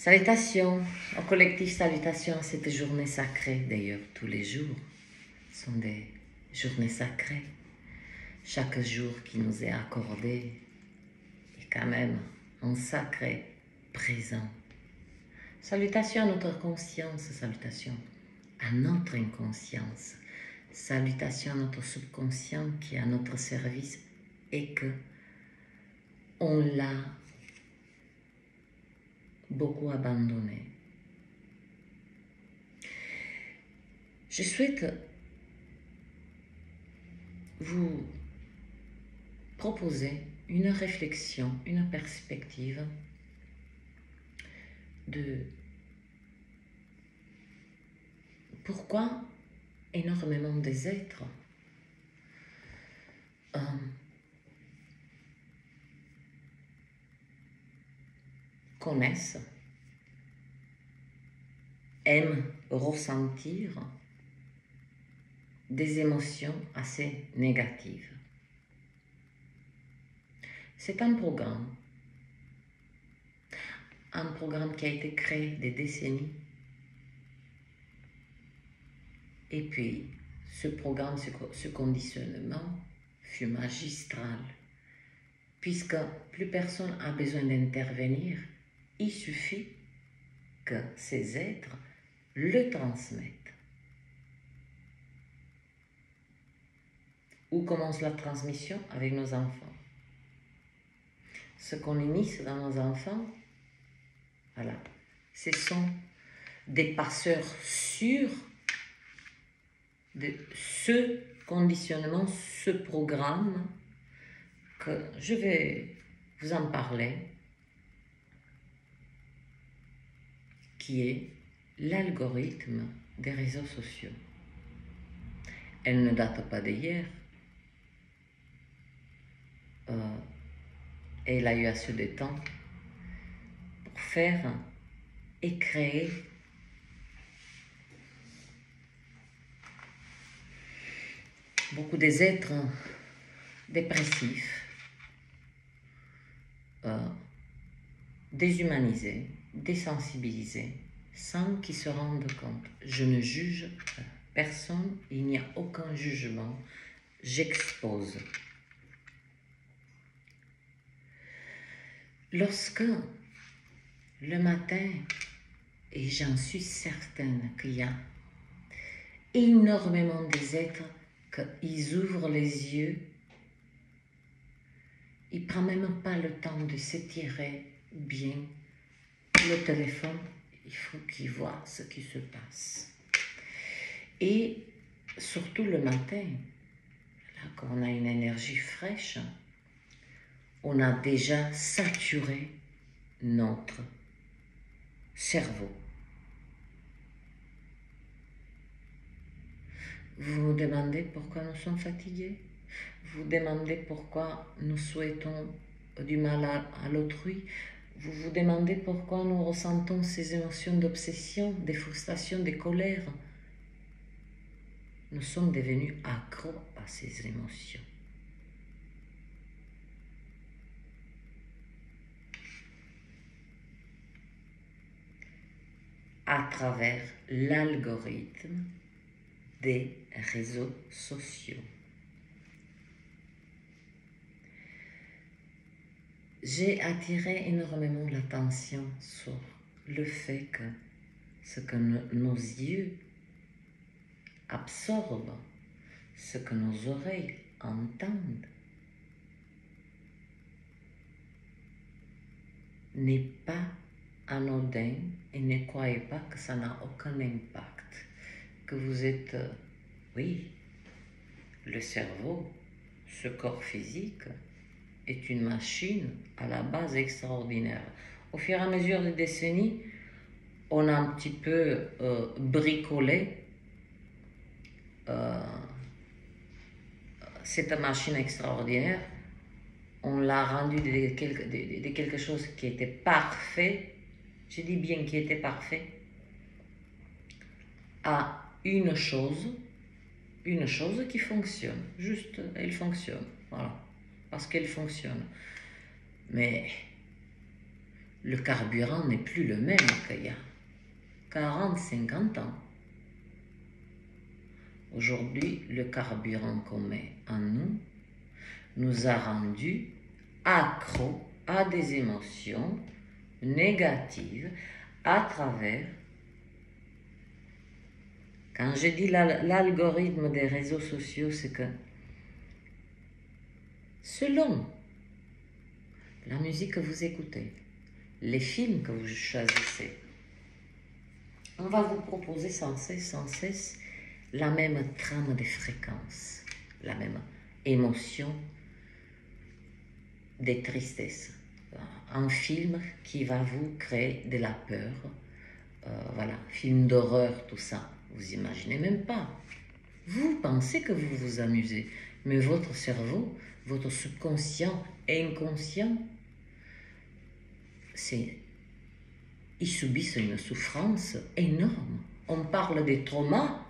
Salutations au collectif, salutations à cette journée sacrée. D'ailleurs, tous les jours sont des journées sacrées. Chaque jour qui nous est accordé est quand même un sacré présent. Salutations à notre conscience, salutations à notre inconscience, salutations à notre subconscient qui est à notre service et que on l'a beaucoup abandonné. Je souhaite vous proposer une réflexion, une perspective de pourquoi énormément des êtres connaissent, aiment ressentir des émotions assez négatives. C'est un programme qui a été créé des décennies. Et puis, ce programme, ce conditionnement fut magistral, puisque plus personne n'a besoin d'intervenir, il suffit que ces êtres le transmettent. Où commence la transmission? Avec nos enfants. Ce qu'on initie dans nos enfants, voilà, ce sont des passeurs sûrs de ce conditionnement, ce programme que je vais vous en parler, qui est l'algorithme des réseaux sociaux. Elle ne date pas d'hier. Elle a eu assez de temps pour faire et créer beaucoup des êtres dépressifs, déshumanisés, désensibilisés, sans qu'ils se rendent compte. Je ne juge personne, il n'y a aucun jugement, j'expose. Lorsque le matin, et j'en suis certaine qu'il y a énormément des êtres qu'ils ouvrent les yeux, ils ne prennent même pas le temps de s'étirer bien le téléphone, il faut qu'ils voient ce qui se passe. Et surtout le matin, là quand on a une énergie fraîche, on a déjà saturé notre cerveau. Vous vous demandez pourquoi nous sommes fatigués? Vous vous demandez pourquoi nous souhaitons du mal à l'autrui? Vous vous demandez pourquoi nous ressentons ces émotions d'obsession, des frustrations, des colères? Nous sommes devenus accros à ces émotions. À travers l'algorithme des réseaux sociaux. J'ai attiré énormément l'attention sur le fait que ce que nos yeux absorbent, ce que nos oreilles entendent, n'est pas anodin et ne croyez pas que ça n'a aucun impact, que vous êtes, oui, le cerveau, ce corps physique est une machine à la base extraordinaire. Au fur et à mesure des décennies, on a un petit peu bricolé cette machine extraordinaire. On l'a rendu de quelque chose qui était parfait, je dis bien qui était parfait, à une chose qui fonctionne, juste elle fonctionne, voilà, parce qu'elle fonctionne. Mais le carburant n'est plus le même qu'il y a 40, 50 ans. Aujourd'hui, le carburant qu'on met en nous nous a rendus accros à des émotions négatives à travers, quand je dis l'algorithme des réseaux sociaux, c'est que selon la musique que vous écoutez, les films que vous choisissez, on va vous proposer sans cesse la même trame de fréquences, la même émotion des tristesses. Un film qui va vous créer de la peur, voilà, film d'horreur, tout ça. Vous imaginez même pas. Vous pensez que vous vous amusez, mais votre cerveau, votre subconscient et inconscient, ils subissent une souffrance énorme. On parle des traumas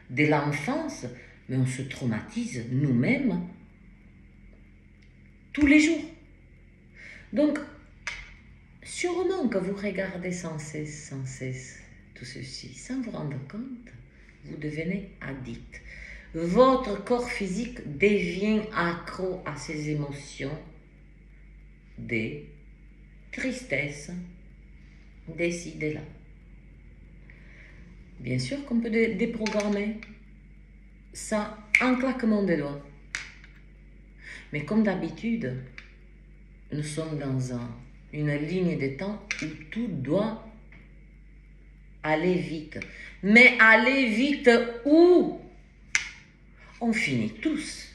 de l'enfance, mais on se traumatise nous-mêmes tous les jours. Donc, sûrement que vous regardez sans cesse tout ceci, sans vous rendre compte, vous devenez addict. Votre corps physique devient accro à ces émotions de tristesse, des idées là. Bien sûr qu'on peut déprogrammer ça en claquement des doigts. Mais comme d'habitude, nous sommes dans une ligne de temps où tout doit aller vite. Mais aller vite où? On finit tous.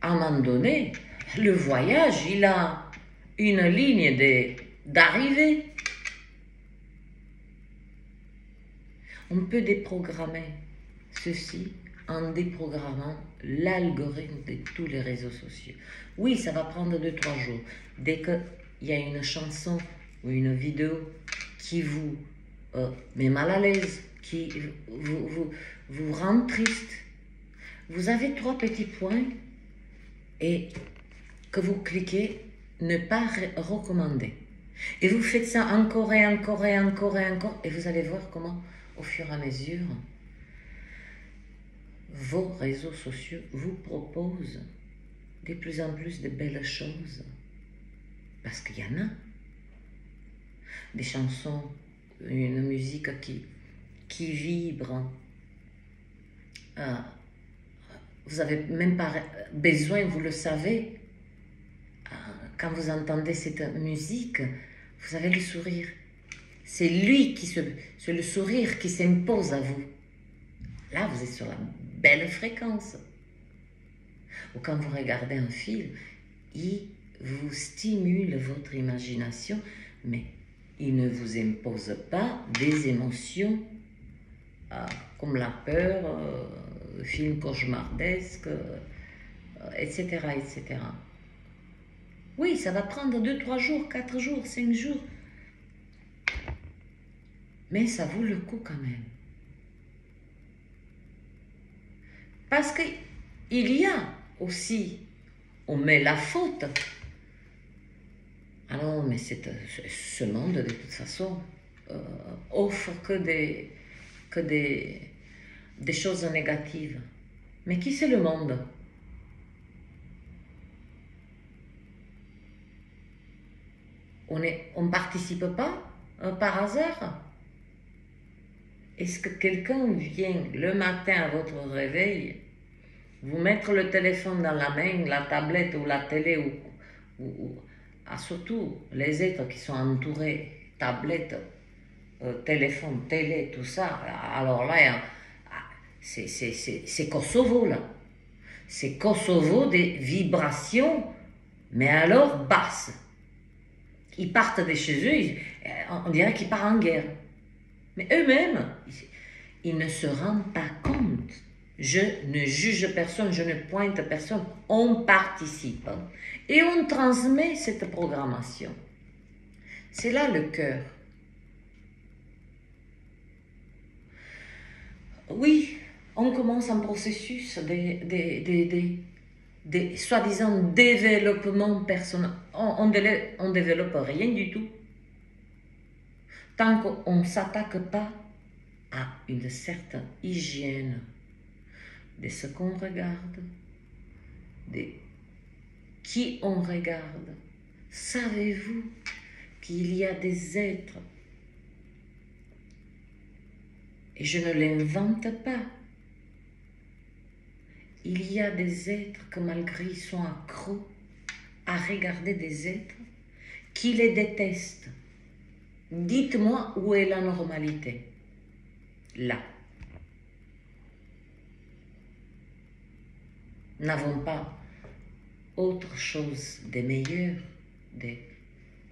À un moment donné, le voyage, il a une ligne d'arrivée. On peut déprogrammer ceci en déprogrammant l'algorithme de tous les réseaux sociaux. Oui, ça va prendre 2-3 jours. Dès qu'il y a une chanson ou une vidéo qui vous met mal à l'aise, qui vous rend triste, vous avez 3 petits points et que vous cliquez ne pas recommander. Et vous faites ça encore et encore et encore et encore, et vous allez voir comment, au fur et à mesure, vos réseaux sociaux vous proposent de plus en plus de belles choses. Parce qu'il y en a. Des chansons, une musique qui vibre. Vous n'avez même pas besoin, vous le savez. Quand vous entendez cette musique, vous avez le sourire. C'est c'est le sourire qui s'impose à vous. Là, vous êtes sur la belle fréquence. Ou quand vous regardez un film, il vous stimule votre imagination, mais il ne vous impose pas des émotions comme la peur, film cauchemardesque, etc., etc. Oui, ça va prendre 2-3 jours, 4 jours, 5 jours. Mais ça vaut le coup quand même. Parce qu'il y a aussi, on met la faute. Alors, mais ce monde, de toute façon, offre que des choses négatives. Mais qui c'est le monde? On ne participe pas par hasard? Est-ce que quelqu'un vient le matin à votre réveil, vous mettre le téléphone dans la main, la tablette ou la télé, surtout les êtres qui sont entourés, tablettes, téléphone, télé, tout ça, alors là, c'est Kosovo, là. C'est Kosovo des vibrations, mais alors basses. Ils partent de chez eux, on dirait qu'ils partent en guerre. Mais eux-mêmes, ils ne se rendent pas compte. Je ne juge personne, je ne pointe personne. On participe. Et on transmet cette programmation. C'est là le cœur. Oui, on commence un processus des soi-disant développement personnel. On développe rien du tout tant qu'on ne s'attaque pas à une certaine hygiène de ce qu'on regarde, de qui on regarde. Savez-vous qu'il y a des êtres, et je ne l'invente pas, il y a des êtres que malgré ils sont accros à regarder des êtres qui les détestent. Dites-moi où est la normalité. Là. N'avons pas autre chose de meilleur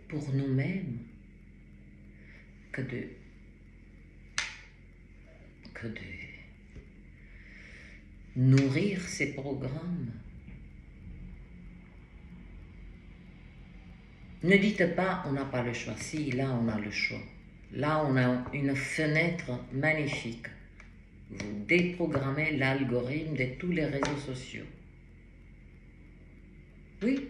pour nous-mêmes que de nourrir ces programmes. Ne dites pas on n'a pas le choix. Si, là on a le choix. Là on a une fenêtre magnifique. Vous déprogrammez l'algorithme de tous les réseaux sociaux. Oui.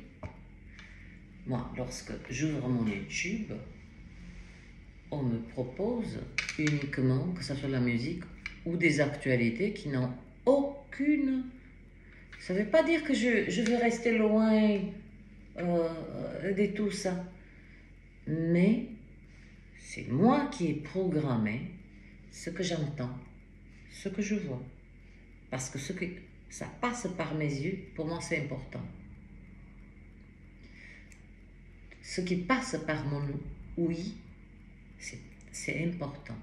Moi, lorsque j'ouvre mon YouTube, on me propose uniquement que ce soit la musique ou des actualités qui n'ont aucune... Ça ne veut pas dire que je veux rester loin de tout ça. Mais c'est moi qui ai programmé ce que j'entends, ce que je vois. Parce que ça passe par mes yeux, pour moi c'est important. Ce qui passe par mon ouïe, c'est important.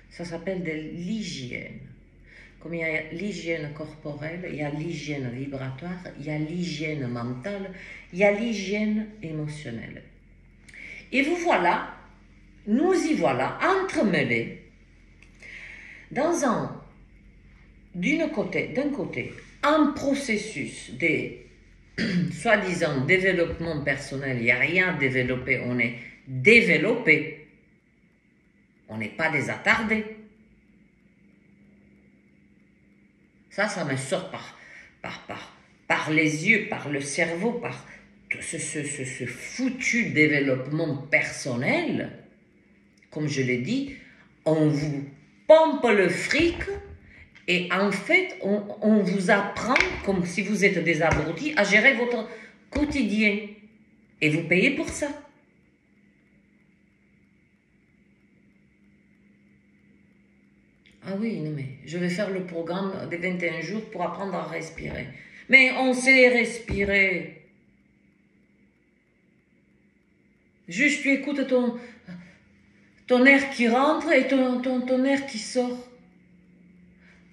Ça s'appelle de l'hygiène. Comme il y a l'hygiène corporelle, il y a l'hygiène vibratoire, il y a l'hygiène mentale, il y a l'hygiène émotionnelle. Et vous voilà, nous y voilà, entremêlés, dans d'un côté, un processus de soi-disant développement personnel. Il n'y a rien à développer, on est développé, on n'est pas des attardés. Ça me sort par les yeux, par le cerveau, par ce foutu développement personnel. Comme je l'ai dit, on vous pompe le fric et en fait, on vous apprend, comme si vous êtes des abrutis, à gérer votre quotidien. Et vous payez pour ça. Ah oui, non mais je vais faire le programme des 21 jours pour apprendre à respirer. Mais on sait respirer. Juste tu écoutes ton air qui rentre et ton air qui sort.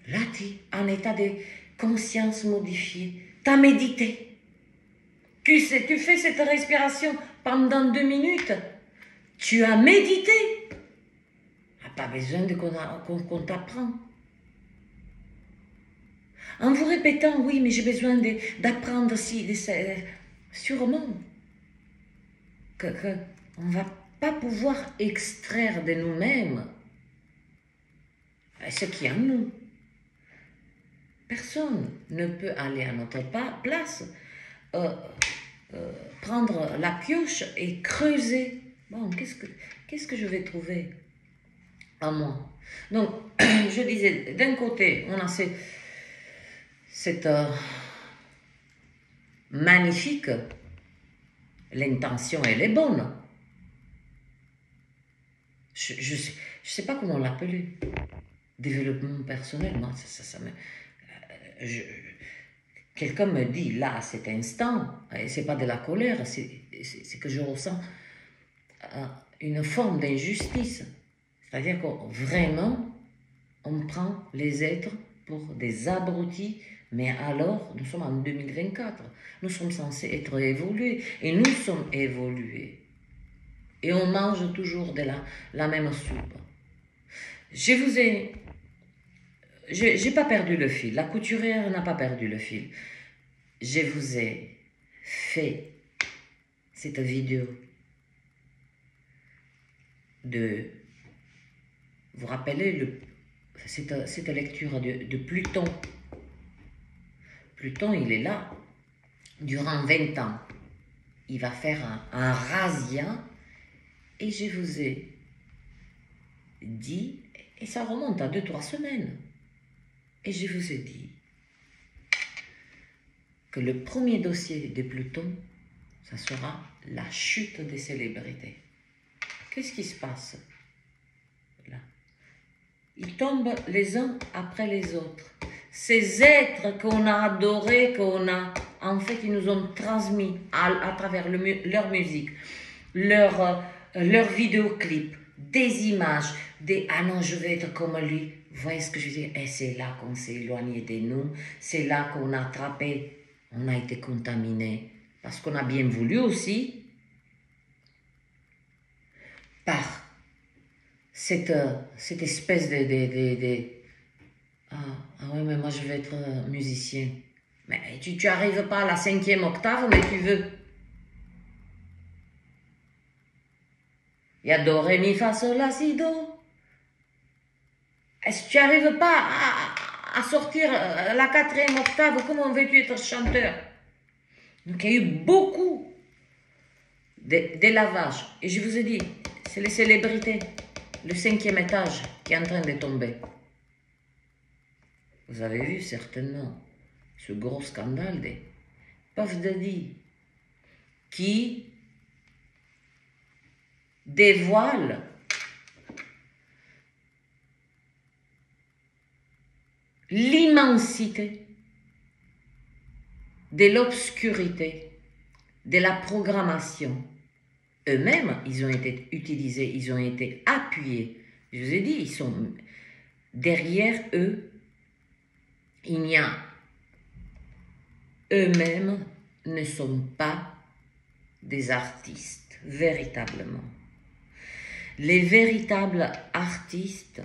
Là, tu es en état de conscience modifiée. Tu as médité. Tu fais cette respiration pendant 2 minutes. Tu as médité. Pas besoin qu'on t'apprend. En vous répétant, oui, mais j'ai besoin d'apprendre sûrement qu'on ne va pas pouvoir extraire de nous-mêmes ce qui est en nous. Personne ne peut aller à notre place, prendre la pioche et creuser. Bon, qu'est-ce que je vais trouver à moi? Donc, je disais, d'un côté, on a cette magnifique, l'intention, elle est bonne. Je sais pas comment l'appeler. Développement personnel, moi, ça me... quelqu'un me dit, là, à cet instant, et c'est pas de la colère, c'est que je ressens une forme d'injustice. C'est-à-dire que vraiment, on prend les êtres pour des abrutis, mais alors, nous sommes en 2024. Nous sommes censés être évolués, et nous sommes évolués. Et on mange toujours de la même soupe. J'ai pas perdu le fil. La couturière n'a pas perdu le fil. Je vous ai fait cette vidéo de... Vous rappelez cette lecture de Pluton. Pluton, il est là durant 20 ans. Il va faire un razzia. Et je vous ai dit, et ça remonte à 2-3 semaines, et je vous ai dit que le premier dossier de Pluton, ça sera la chute des célébrités. Qu'est-ce qui se passe là? Ils tombent les uns après les autres. Ces êtres qu'on a adorés, en fait, ils nous ont transmis à travers leur musique, leur vidéoclip, des images, ah non, je vais être comme lui. Vous voyez ce que je veux dire? Et c'est là qu'on s'est éloigné de nous, c'est là qu'on a attrapé, on a été contaminé, parce qu'on a bien voulu aussi, par cette espèce ah oui, mais moi je veux être musicien. Mais tu n'arrives pas à la 5e octave, mais tu veux. Il y a do, ré, mi, fa, sol, la, si, do. Est-ce que tu n'arrives pas à sortir la 4e octave, comment veux-tu être chanteur? Donc il y a eu beaucoup de lavages. Et je vous ai dit, c'est les célébrités, le 5e étage qui est en train de tomber. Vous avez vu certainement ce gros scandale de Puff Daddy qui dévoile l'immensité de l'obscurité, de la programmation. Eux-mêmes, ils ont été utilisés, ils ont été appuyés. Je vous ai dit, ils sont derrière eux. Il n'y a, eux-mêmes ne sont pas des artistes, véritablement. Les véritables artistes,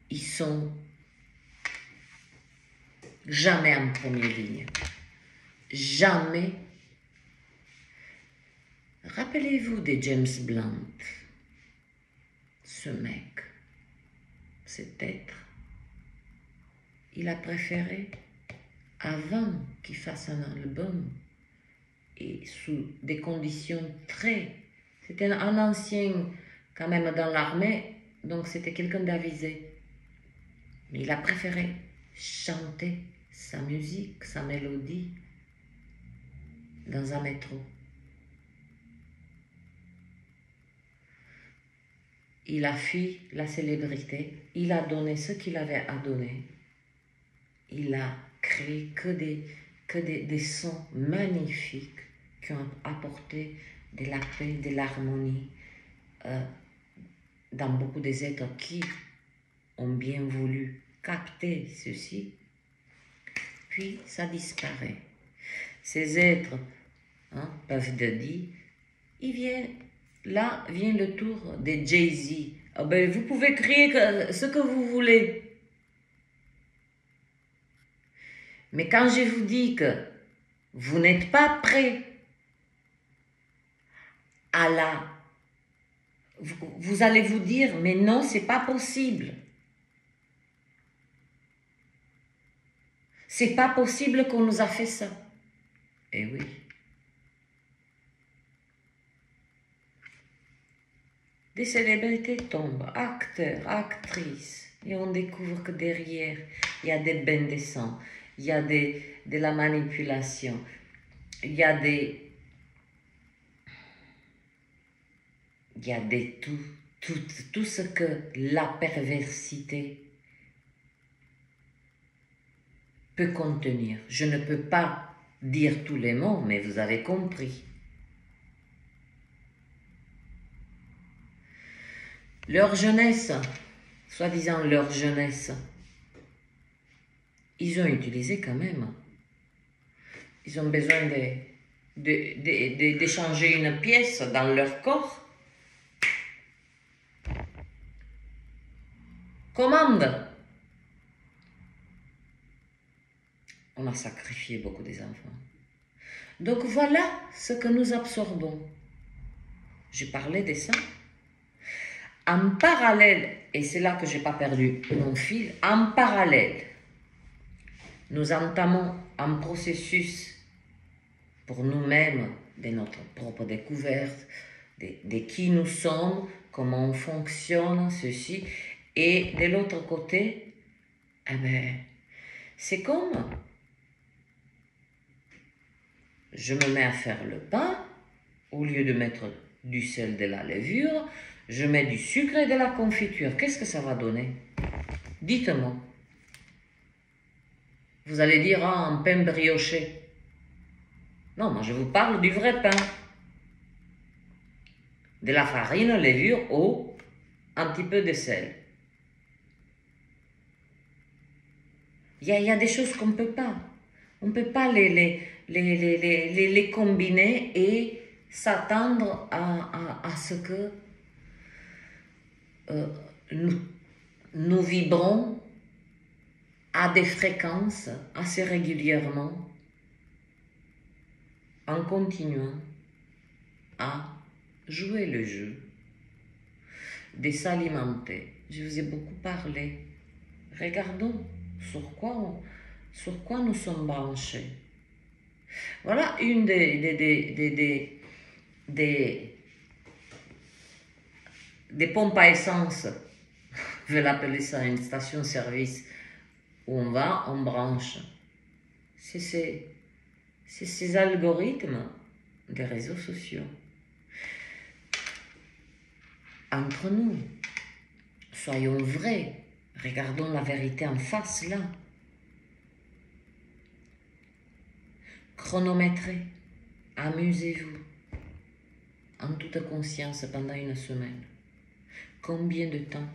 ils sont jamais en première ligne. Jamais. Rappelez-vous de James Blunt, ce mec, cet être. Il a préféré, avant qu'il fasse un album, et sous des conditions très... C'était un ancien, quand même, dans l'armée, donc c'était quelqu'un d'avisé. Mais il a préféré chanter sa musique, sa mélodie, dans un métro. Il a fui la célébrité, il a donné ce qu'il avait à donner. Il a créé que des sons magnifiques qui ont apporté de la paix, de l'harmonie dans beaucoup des êtres qui ont bien voulu capter ceci. Puis ça disparaît. Ces êtres, Puff Daddy, là vient le tour de Jay-Z. Oh ben, vous pouvez crier ce que vous voulez. Mais quand je vous dis que vous n'êtes pas prêt vous allez vous dire, mais non, c'est pas possible. C'est pas possible qu'on nous a fait ça. Eh oui. Des célébrités tombent, acteurs, actrices, et on découvre que derrière, il y a des bains de sang, il y a de la manipulation, il y a tout ce que la perversité peut contenir. Je ne peux pas dire tous les mots, mais vous avez compris. Leur jeunesse, soi-disant leur jeunesse, ils ont utilisé quand même. Ils ont besoin d'échanger une pièce dans leur corps. Commande. On a sacrifié beaucoup des enfants. Donc voilà ce que nous absorbons. Je parlais de ça. En parallèle, et c'est là que je n'ai pas perdu mon fil, en parallèle, nous entamons un processus pour nous-mêmes de notre propre découverte, de qui nous sommes, comment on fonctionne, ceci. Et de l'autre côté, eh ben, c'est comme je me mets à faire le pain, au lieu de mettre du sel, de la levure, je mets du sucre et de la confiture. Qu'est-ce que ça va donner? Dites-moi. Vous allez dire, ah, un pain brioché. Non, moi je vous parle du vrai pain. De la farine, levure, eau, un petit peu de sel. Il y a des choses qu'on ne peut pas. On ne peut pas les combiner et s'attendre à ce que nous vibrons à des fréquences assez régulièrement en continuant à jouer le jeu, de s'alimenter. Je vous ai beaucoup parlé. Regardons sur quoi nous sommes branchés. Voilà une des pompes à essence, je vais l'appeler ça une station-service, où on va, on branche. C'est ces algorithmes des réseaux sociaux. Entre nous, soyons vrais, regardons la vérité en face là. Chronométrez, amusez-vous en toute conscience pendant une semaine. Combien de temps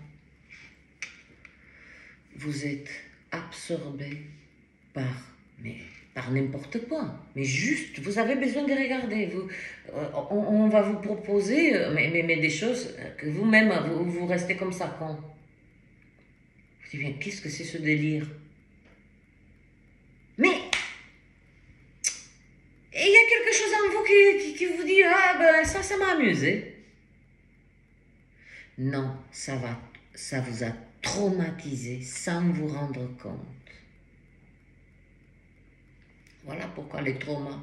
vous êtes absorbé par n'importe quoi, mais juste, vous avez besoin de regarder. On va vous proposer mais des choses que vous-même, vous restez comme ça quand. Vous dites, bien, qu'est-ce que c'est ce délire? Mais il y a quelque chose en vous qui vous dit, ah ben ça m'a amusé. Non, ça vous a traumatisé sans vous rendre compte. Voilà pourquoi les traumas,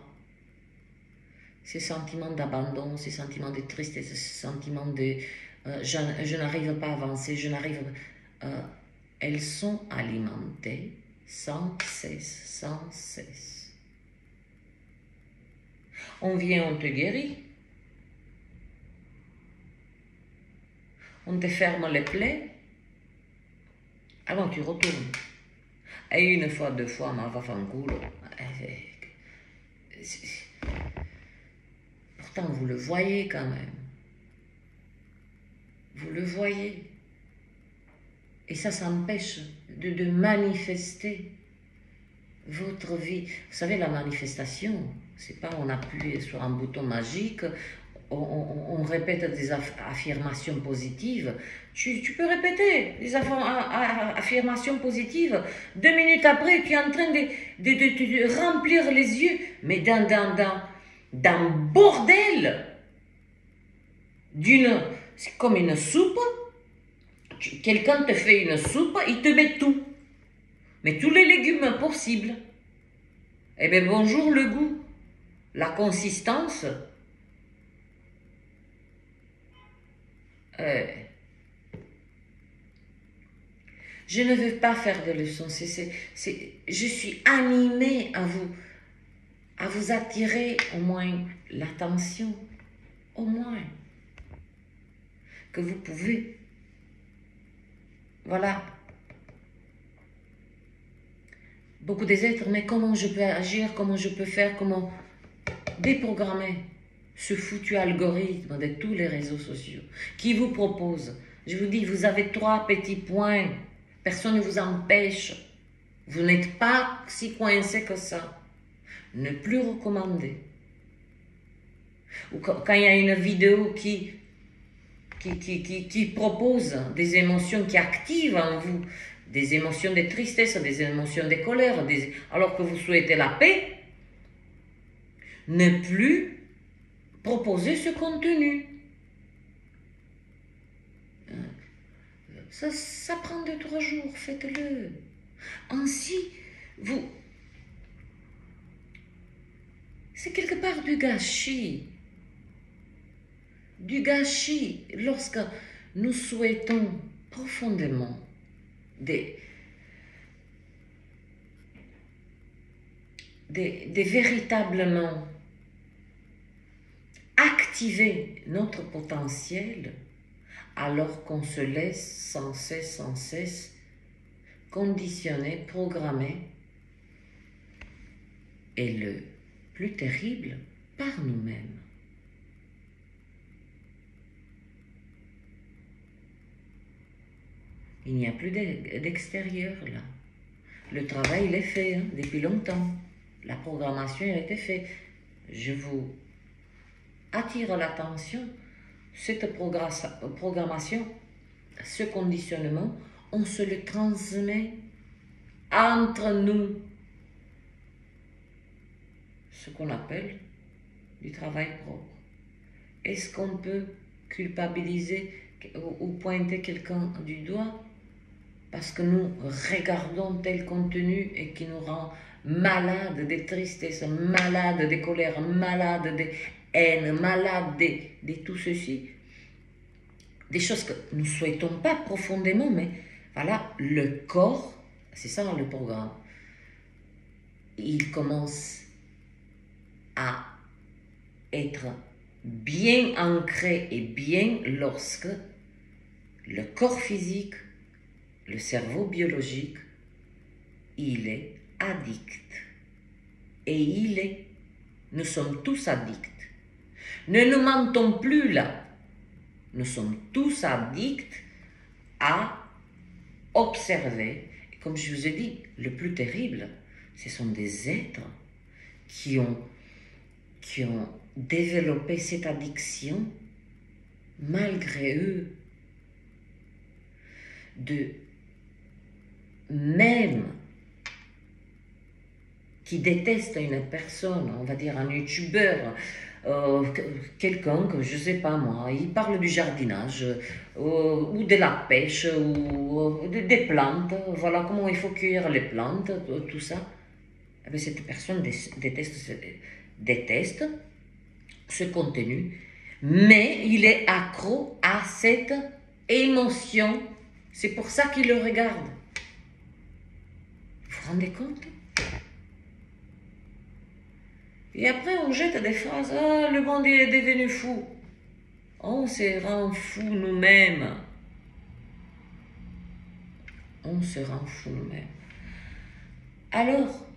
ces sentiments d'abandon, ces sentiments de tristesse, ces sentiments de je n'arrive pas à avancer, elles sont alimentées sans cesse. On vient, on te guérit, on te ferme les plaies, avant tu retournes. Et une fois, deux fois, ma va faire un culo. Pourtant, vous le voyez quand même. Vous le voyez. Et ça s'empêche de manifester votre vie. Vous savez, la manifestation, c'est pas on appuie sur un bouton magique, on répète des affirmations positives. Tu peux répéter des affirmations positives. 2 minutes après, tu es en train de remplir les yeux, mais d'un bordel, c'est comme une soupe. Quelqu'un te fait une soupe, il te met tout. Mais tous les légumes possibles. Eh bien, bonjour le goût, la consistance. Je ne veux pas faire de leçons. Je suis animée à vous attirer au moins l'attention. Au moins. Que vous pouvez. Voilà. Beaucoup des êtres, mais comment je peux agir, comment je peux faire, comment déprogrammer ce foutu algorithme de tous les réseaux sociaux qui vous propose. Je vous dis, vous avez 3 petits points. Personne ne vous empêche. Vous n'êtes pas si coincé que ça. Ne plus recommander. Ou quand il y a une vidéo qui propose des émotions qui activent en vous, des émotions de tristesse, des émotions de colère, alors que vous souhaitez la paix, ne plus proposer ce contenu. Ça prend 2-3 jours, faites-le. Ainsi, c'est quelque part du gâchis. Du gâchis lorsque nous souhaitons profondément véritablement activer notre potentiel, alors qu'on se laisse sans cesse conditionner, programmer, et le plus terrible, par nous-mêmes. Il n'y a plus d'extérieur là. Le travail, il est fait hein, depuis longtemps. La programmation, elle a été faite. Je vous attire l'attention. Cette programmation, ce conditionnement, on se le transmet entre nous. Ce qu'on appelle du travail propre. Est-ce qu'on peut culpabiliser ou pointer quelqu'un du doigt parce que nous regardons tel contenu et qui nous rend malades de tristesse, malades de colère, malades de haine, malades de tout ceci? Des choses que nous ne souhaitons pas profondément, mais voilà, le corps, c'est ça le programme, il commence à être bien ancré et bien lorsque le corps physique, le cerveau biologique, il est addict. Et nous sommes tous addicts. Ne nous mentons plus là. Nous sommes tous addicts à observer. Et comme je vous ai dit, le plus terrible, ce sont des êtres qui ont développé cette addiction malgré eux, même qui déteste une personne, on va dire un youtubeur, quelqu'un que je ne sais pas moi, il parle du jardinage, ou de la pêche, ou des plantes, voilà comment il faut cueillir les plantes, tout ça. Eh bien, cette personne déteste ce contenu, mais il est accro à cette émotion. C'est pour ça qu'il le regarde. Vous vous rendez compte? Et après, on jette des phrases. Ah, le monde est devenu fou. On se rend fou nous-mêmes. On se rend fou nous-mêmes. Alors,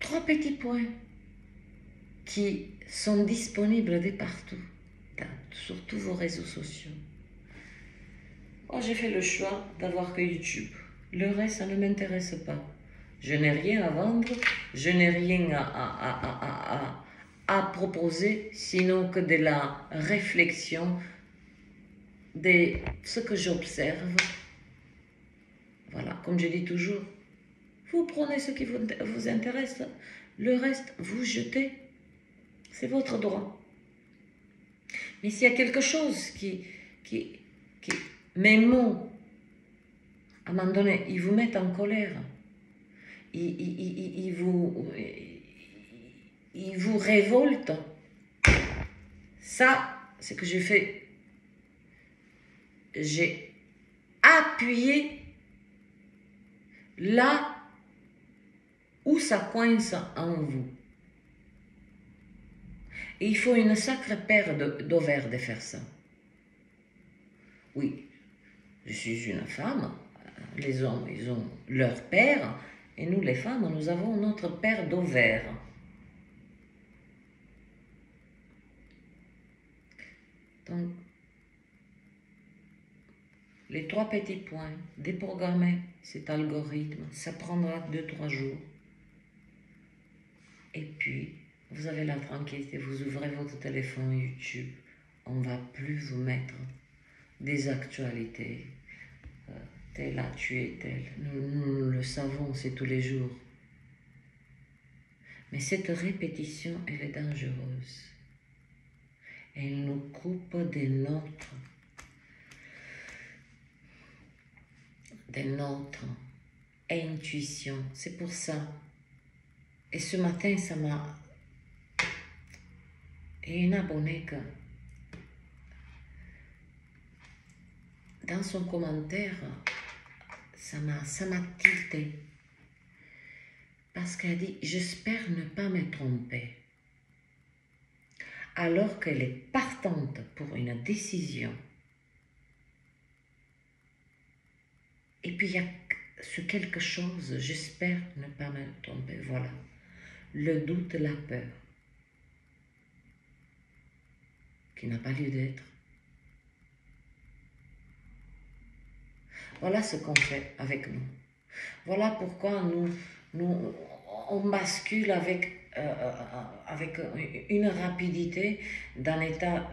trois petits points qui sont disponibles de partout, sur tous vos réseaux sociaux. Moi, j'ai fait le choix d'avoir que YouTube. Le reste, ça ne m'intéresse pas. Je n'ai rien à vendre, je n'ai rien à proposer, sinon que de la réflexion, de ce que j'observe. Voilà, comme je dis toujours, vous prenez ce qui vous intéresse, le reste, vous jetez. C'est votre droit. Mais s'il y a quelque chose mes mots, à un moment donné, ils vous mettent en colère, ils vous révoltent, ça, c'est que j'ai fait. J'ai appuyé là où ça coince en vous. Et il faut une sacrée paire d'ovaires de faire ça. Oui, je suis une femme, les hommes, ils ont leur paire, et nous, les femmes, nous avons notre paire d'ovaires. Donc, les trois petits points, déprogrammer cet algorithme, ça prendra 2-3 jours. Et puis, vous avez la tranquillité, vous ouvrez votre téléphone YouTube, on ne va plus vous mettre des actualités, tel a tué tel, nous le savons, c'est tous les jours. Mais cette répétition, elle est dangereuse. Elle nous coupe de de notre intuition. C'est pour ça. Et ce matin, ça m'a... Et une abonnée que... Dans son commentaire, ça m'a tilté. Parce qu'elle a dit, j'espère ne pas me tromper. Alors qu'elle est partante pour une décision. Et puis il y a ce quelque chose, j'espère ne pas me tromper. Voilà. Le doute, la peur. Qui n'a pas lieu d'être. Voilà ce qu'on fait avec nous. Voilà pourquoi on bascule avec une rapidité d'un état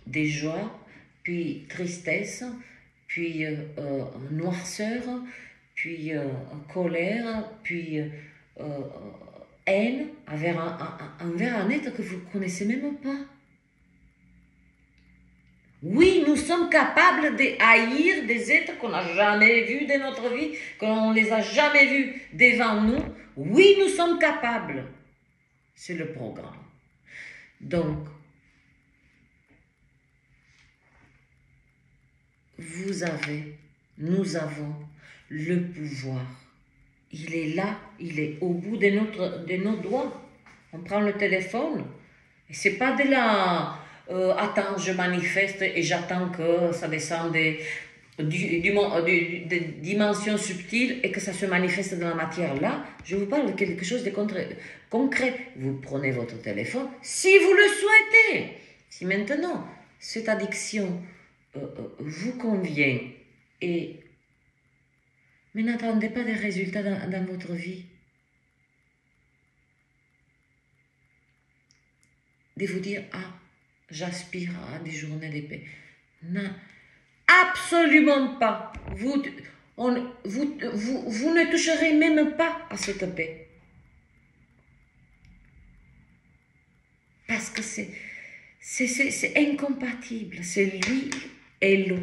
de joie, puis tristesse, puis noirceur, puis colère, puis haine envers un être que vous ne connaissez même pas. Oui, nous sommes capables de haïr des êtres qu'on n'a jamais vus de notre vie, qu'on ne les a jamais vus devant nous. Oui, nous sommes capables. C'est le programme. Donc, nous avons le pouvoir. Il est là, il est au bout de nos doigts. On prend le téléphone et c'est pas de la... attends, je manifeste et j'attends que ça descende des dimensions subtiles et que ça se manifeste dans la matière. Là, je vous parle de quelque chose de concret. Vous prenez votre téléphone si vous le souhaitez. Si maintenant, cette addiction vous convient, mais n'attendez pas des résultats dans votre vie. De vous dire, ah, j'aspire à des journées de paix. Non, absolument pas. Vous ne toucherez même pas à cette paix. Parce que c'est incompatible. C'est l'huile et l'eau.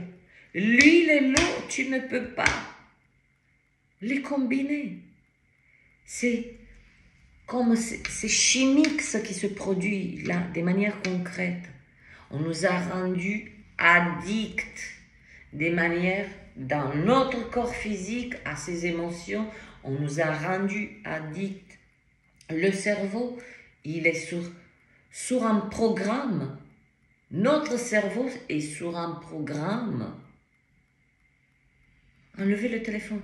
L'huile et l'eau, tu ne peux pas les combiner. C'est comme c'est chimique ce qui se produit là, de manière concrète. On nous a rendus addicts des manières dans notre corps physique à ces émotions. On nous a rendus addicts. Le cerveau, il est sur un programme. Notre cerveau est sur un programme. Enlevez le téléphone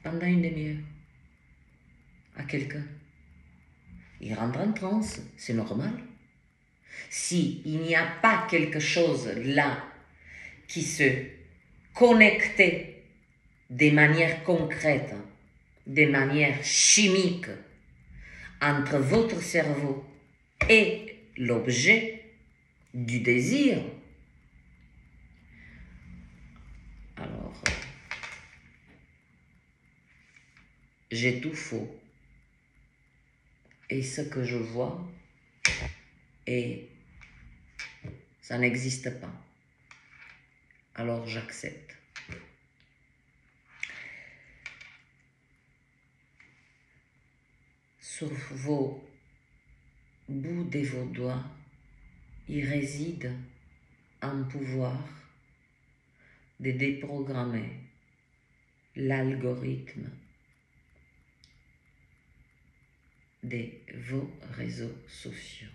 pendant une demi-heure à quelqu'un. Il rentre en transe, c'est normal. S'il n'y a pas quelque chose là qui se connectait de manière concrète, de manière chimique, entre votre cerveau et l'objet du désir, alors j'ai tout faux. Et ce que je vois, et ça n'existe pas. Alors j'accepte. Sur vos bouts de vos doigts, il réside un pouvoir de déprogrammer l'algorithme de vos réseaux sociaux.